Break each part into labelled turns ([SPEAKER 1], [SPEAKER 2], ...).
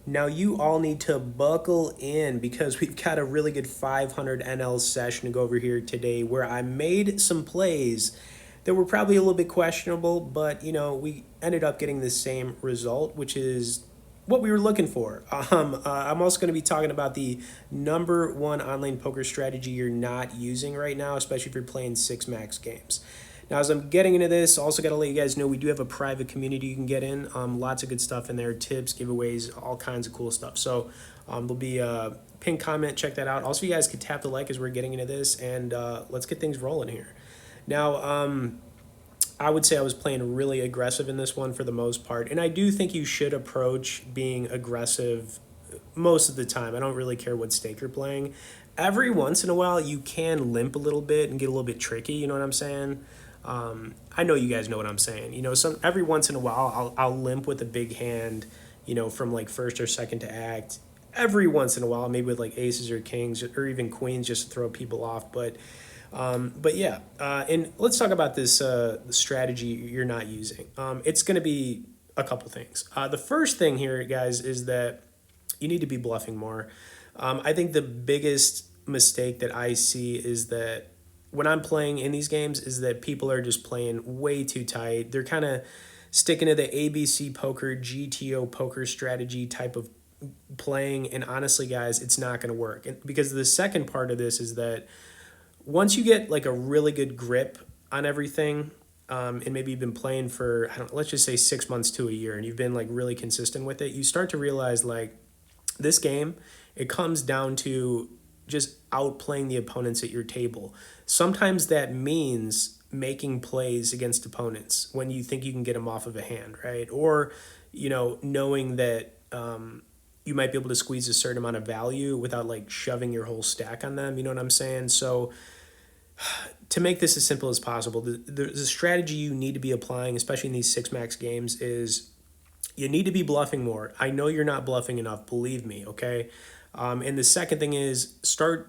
[SPEAKER 1] Now you all need to buckle in because we've got a really good 500 NL session to go over here today where I made some plays that were probably a little bit questionable, but we ended up getting the same result, which is what we were looking for. I'm also going to be talking about the number one online poker strategy you're not using right now, especially if you're playing six max games. Now, as I'm getting into this, also got to let you guys know we do have a private community you can get in. Lots of good stuff in there, tips, giveaways, all kinds of cool stuff. So there'll be a pinned comment. Check that out. Also, you guys can tap the like as we're getting into this, and let's get things rolling here. Now, I would say I was playing really aggressive in this one for the most part, and I do think you should approach being aggressive most of the time. I don't really care what stake you're playing. Every once in a while, you can limp a little bit and get a little bit tricky. You know what I'm saying? I know you guys know what I'm saying. Some every once in a while, I'll limp with a big hand. From like first or second to act. Every once in a while, maybe with like aces or kings or even queens, just to throw people off. But yeah, and let's talk about this strategy you're not using. It's going to be a couple things. The first thing here, guys, is that you need to be bluffing more. I think the biggest mistake that I see is that when I'm playing in these games is that people are just playing way too tight. They're kind of sticking to the ABC poker, GTO poker strategy type of playing. And honestly, guys, it's not going to work. And because the second part of this is that once you get like a really good grip on everything, and maybe you've been playing for, I don't, let's just say 6 months to a year, and you've been like really consistent with it, you start to realize like this game, it comes down to just outplaying the opponents at your table. Sometimes that means making plays against opponents when you think you can get them off of a hand, right? Or, knowing that you might be able to squeeze a certain amount of value without like shoving your whole stack on them. You know what I'm saying? So to make this as simple as possible, the strategy you need to be applying, especially in these six max games, is you need to be bluffing more. I know you're not bluffing enough, believe me, okay? And the second thing is start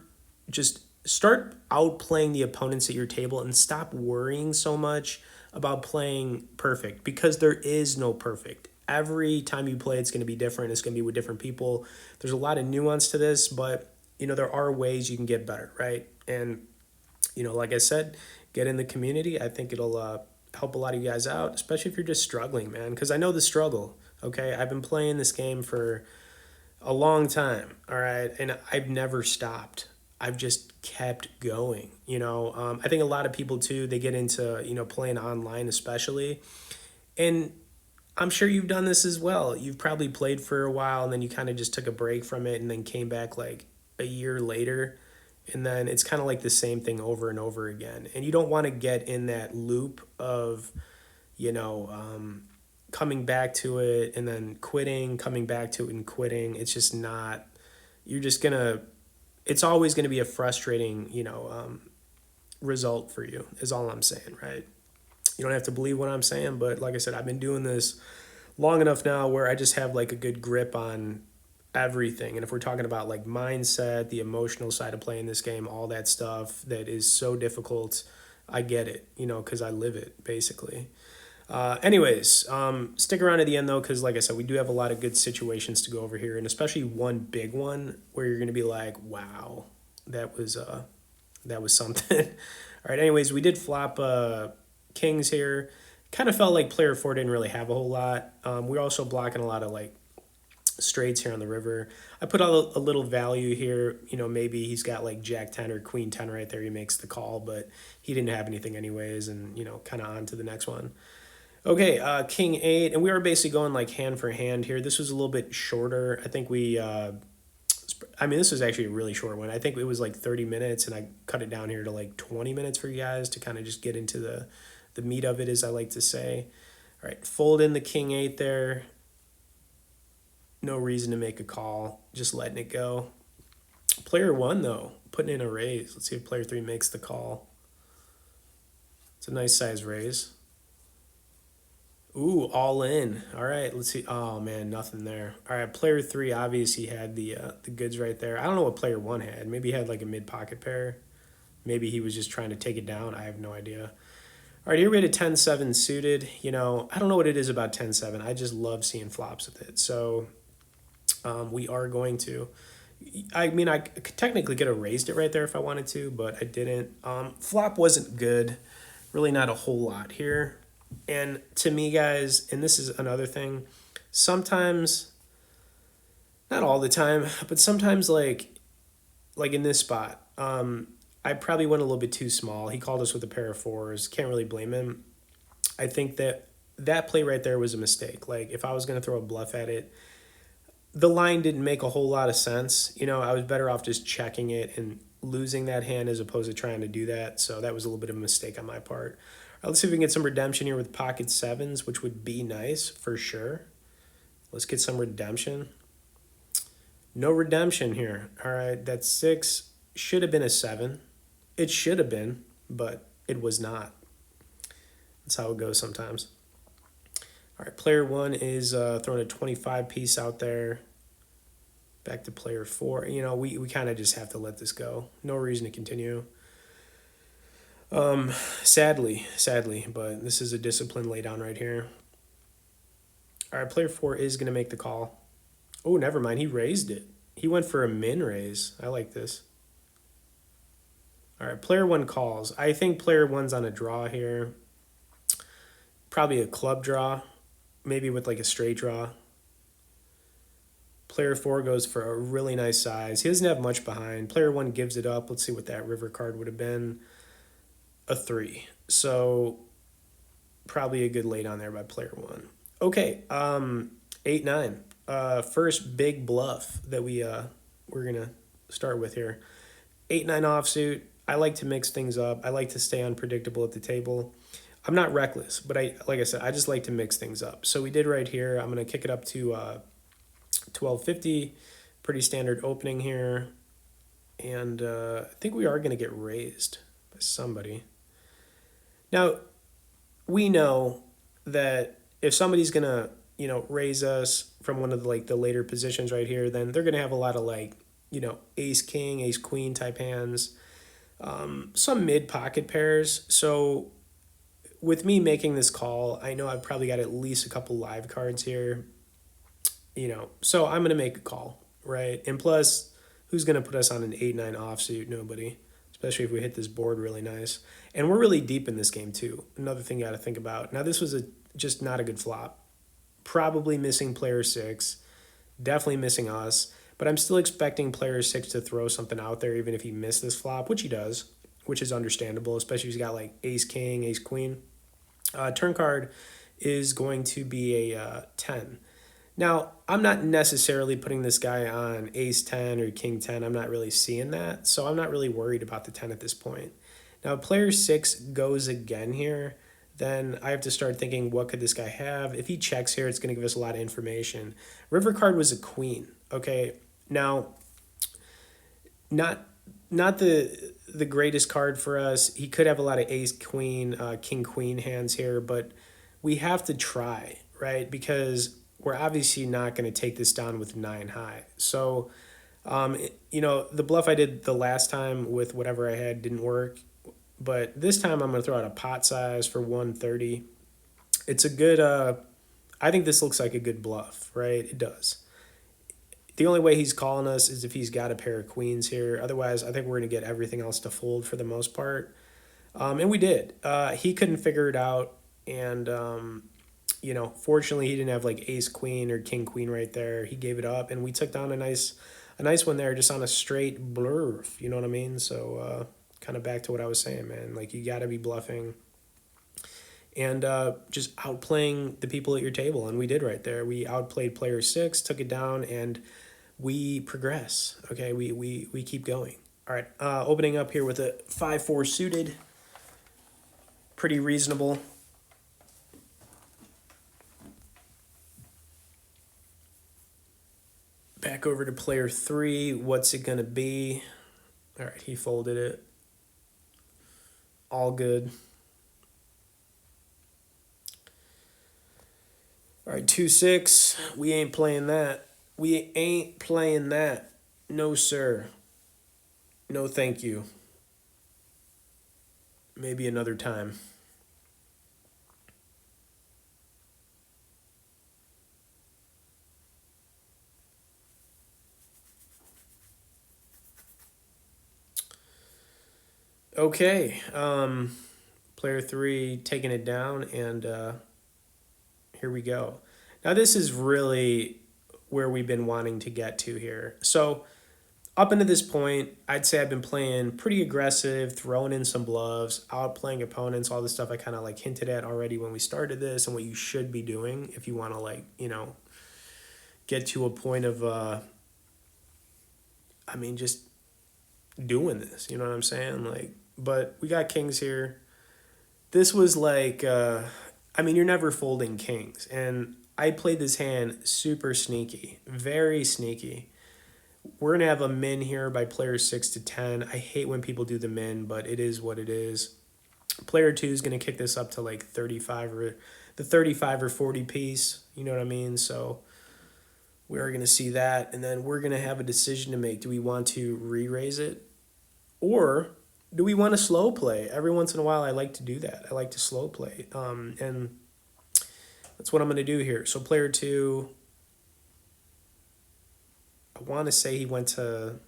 [SPEAKER 1] outplaying the opponents at your table and stop worrying so much about playing perfect because there is no perfect. Every time you play, it's going to be different. It's going to be with different people. There's a lot of nuance to this, but there are ways you can get better, right? And like I said, get in the community. I think it'll help a lot of you guys out, especially if you're just struggling, man. Because I know the struggle. Okay, I've been playing this game for a long time. All right, and I've never stopped. I've just kept going. I think a lot of people too. They get into playing online, especially, and I'm sure you've done this as well. You've probably played for a while and then you kind of just took a break from it and then came back like a year later. And then it's kind of like the same thing over and over again. And you don't want to get in that loop of, you know, coming back to it and then quitting, coming back to it and quitting. It's just not, you're just going to, it's always going to be a frustrating, result for you, is all I'm saying, right? You don't have to believe what I'm saying, but like I said, I've been doing this long enough now where I just have like a good grip on everything. And if we're talking about like mindset, the emotional side of playing this game, all that stuff that is so difficult, I get it, because I live it basically. Stick around to the end though, because like I said, we do have a lot of good situations to go over here, and especially one big one where you're going to be like, wow, that was something. All right, anyways, we did flop kings here. Kind of felt like player 4 didn't really have a whole lot. We're also blocking a lot of like straights here on the river. I put out a little value here. Maybe he's got like jack 10 or queen 10 right there. He makes the call, but he didn't have anything anyways, and kind of on to the next one. Okay, king 8, and we were basically going like hand for hand here. This was a little bit shorter. I think this was actually a really short one. I think it was like 30 minutes, and I cut it down here to like 20 minutes for you guys to kind of just get into the meat of it, as I like to say. All right, fold in the king 8 there. No reason to make a call, just letting it go. Player 1, though, putting in a raise. Let's see if player 3 makes the call. It's a nice size raise. Ooh, all in. All right, let's see. Oh, man, nothing there. All right, player 3 obviously had the goods right there. I don't know what player 1 had. Maybe he had like a mid-pocket pair. Maybe he was just trying to take it down. I have no idea. All right, here we had a 10-7 suited. I don't know what it is about 10-7. I just love seeing flops with it. So We are going to. I mean, I could technically could have raised it right there if I wanted to, but I didn't. Flop wasn't good. Really, not a whole lot here. And to me, guys, and this is another thing, sometimes, not all the time, but sometimes, like in this spot, I probably went a little bit too small. He called us with a pair of fours. Can't really blame him. I think that that play right there was a mistake. Like if I was going to throw a bluff at it, the line didn't make a whole lot of sense. You know, I was better off just checking it and losing that hand as opposed to trying to do that. So that was a little bit of a mistake on my part. All right, let's see if we can get some redemption here with pocket sevens, which would be nice for sure. Let's get some redemption. No redemption here. All right, that six should have been a seven. It should have been, but it was not. That's how it goes sometimes. All right, player one is throwing a 25 piece out there. Back to player four. You know, we kind of just have to let this go. No reason to continue. Sadly, but this is a discipline lay down right here. All right, player four is going to make the call. Oh, never mind. He raised it. He went for a min raise. I like this. All right, player one calls. I think player one's on a draw here. Probably a club draw, maybe with like a straight draw. Player four goes for a really nice size. He doesn't have much behind. Player one gives it up. Let's see what that river card would have been. A three. So probably a good lay down there by player one. Okay, 8-9. First big bluff that we're gonna start with here. 8-9 offsuit. I like to mix things up. I like to stay unpredictable at the table. I'm not reckless, but like I said, I just like to mix things up. So we did right here. I'm gonna kick it up to 1250. Pretty standard opening here, and I think we are gonna get raised by somebody. Now we know that if somebody's gonna raise us from one of the later positions right here, then they're gonna have a lot of ace king, ace queen type hands, some mid pocket pairs. So with me making this call, I know I've probably got at least a couple live cards here, so I'm gonna make a call, right? And plus, who's gonna put us on an 8-9 offsuit? Nobody, especially if we hit this board really nice. And we're really deep in this game too. Another thing you got to think about. Now this was just not a good flop. Probably missing player six, definitely missing us, but I'm still expecting player six to throw something out there even if he missed this flop, which he does, which is understandable, especially if he's got like ace king, ace queen. Turn card is going to be a 10. Now, I'm not necessarily putting this guy on ace 10 or king 10. I'm not really seeing that, so I'm not really worried about the 10 at this point. Now, player six goes again here, then I have to start thinking, what could this guy have? If he checks here, it's going to give us a lot of information. River card was a queen, okay? Now, not the greatest card for us. He could have a lot of ace, queen, king, queen hands here, but we have to try, right? Because we're obviously not going to take this down with 9 high. So, the bluff I did the last time with whatever I had didn't work. But this time I'm going to throw out a pot size for 130. It's a good, I think this looks like a good bluff, right? It does. The only way he's calling us is if he's got a pair of queens here. Otherwise, I think we're going to get everything else to fold for the most part. And we did. He couldn't figure it out. And, fortunately he didn't have like ace queen or king queen right there. He gave it up and we took down a nice one there just on a straight bluff. You know what I mean? So, kind of back to what I was saying, man. Like, you got to be bluffing and just outplaying the people at your table. And we did right there. We outplayed player six, took it down, and we progress. Okay, we keep going. All right, opening up here with a 5-4 suited. Pretty reasonable. Back over to player three. What's it going to be? All right, he folded it. All good. All right, 2-6. We ain't playing that. We ain't playing that. No, sir. No, thank you. Maybe another time. Okay, player three taking it down, and here we go. Now this is really where we've been wanting to get to here. So up until this point, I'd say I've been playing pretty aggressive, throwing in some bluffs, outplaying opponents, all the stuff I kind of like hinted at already when we started this, and what you should be doing if you want to like get to a point of just doing this. You know what I'm saying? Like, but we got kings here. This was like, you're never folding kings, and I played this hand super sneaky, very sneaky. We're gonna have a min here by player 6 to 10. I hate when people do the min, but it is what it is. Player two is gonna kick this up to like 35 or the 35 or 40 piece. You know what I mean? So we're gonna see that, and then we're gonna have a decision to make. Do we want to re-raise it, or do we want to slow play? Every once in a while, I like to do that. I like to slow play, and that's what I'm gonna do here. So player two, I want to say he went to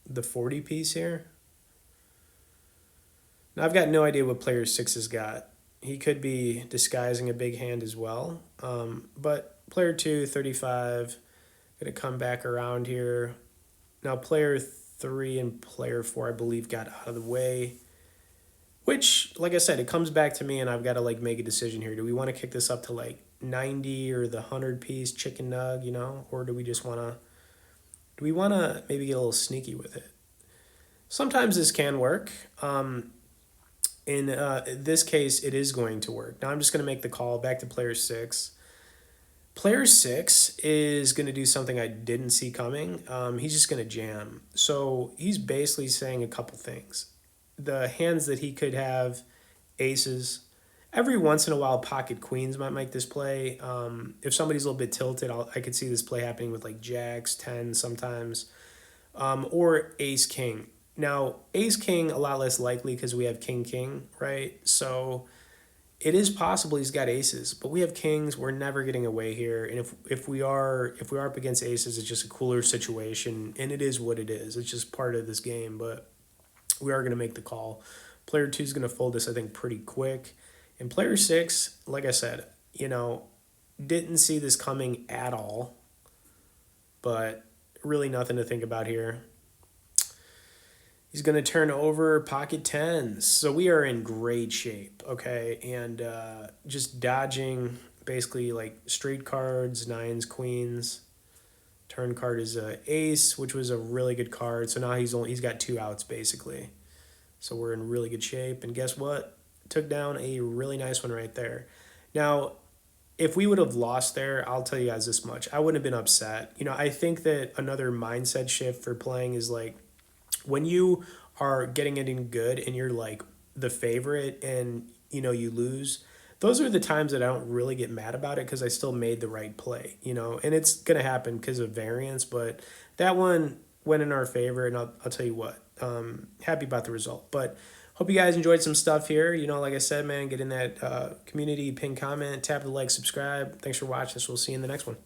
[SPEAKER 1] the 40 piece here. Now, I've got no idea what player six has got. He could be disguising a big hand as well. But player two, 35, going to come back around here. Now, player three and player four, I believe, got out of the way. Which, like I said, it comes back to me, and I've got to like make a decision here. Do we want to kick this up to like 90 or the 100 piece chicken nug, or do we just want to? Do we want to maybe get a little sneaky with it? Sometimes this can work. In this case, it is going to work. Now I'm just going to make the call back to player six. Player six is going to do something I didn't see coming. He's just going to jam. So he's basically saying a couple things. The hands that he could have, aces. Every once in a while, pocket queens might make this play. If somebody's a little bit tilted, I could see this play happening with like jacks, 10 sometimes, or ace king. Now, ace king, a lot less likely because we have king king, right? So it is possible he's got aces, but we have kings. We're never getting away here. And if we are up against aces, it's just a cooler situation, and it is what it is. It's just part of this game, but we are going to make the call. Player two is going to fold this, I think, pretty quick. And player six, like I said, didn't see this coming at all, but really nothing to think about here. He's going to turn over pocket tens. So we are in great shape, okay? And just dodging basically like straight cards, nines, queens. Turn card is a ace, which was a really good card. So now he's got two outs basically. So we're in really good shape. And guess what? Took down a really nice one right there. Now, if we would have lost there, I'll tell you guys this much. I wouldn't have been upset. I think that another mindset shift for playing is like, when you are getting it in good and you're like the favorite and you lose, those are the times that I don't really get mad about it because I still made the right play, and it's going to happen because of variance, but that one went in our favor, and I'll tell you what, happy about the result. But hope you guys enjoyed some stuff here. Like I said, man, get in that community, pin comment, tap the like, subscribe. Thanks for watching. So we'll see you in the next one.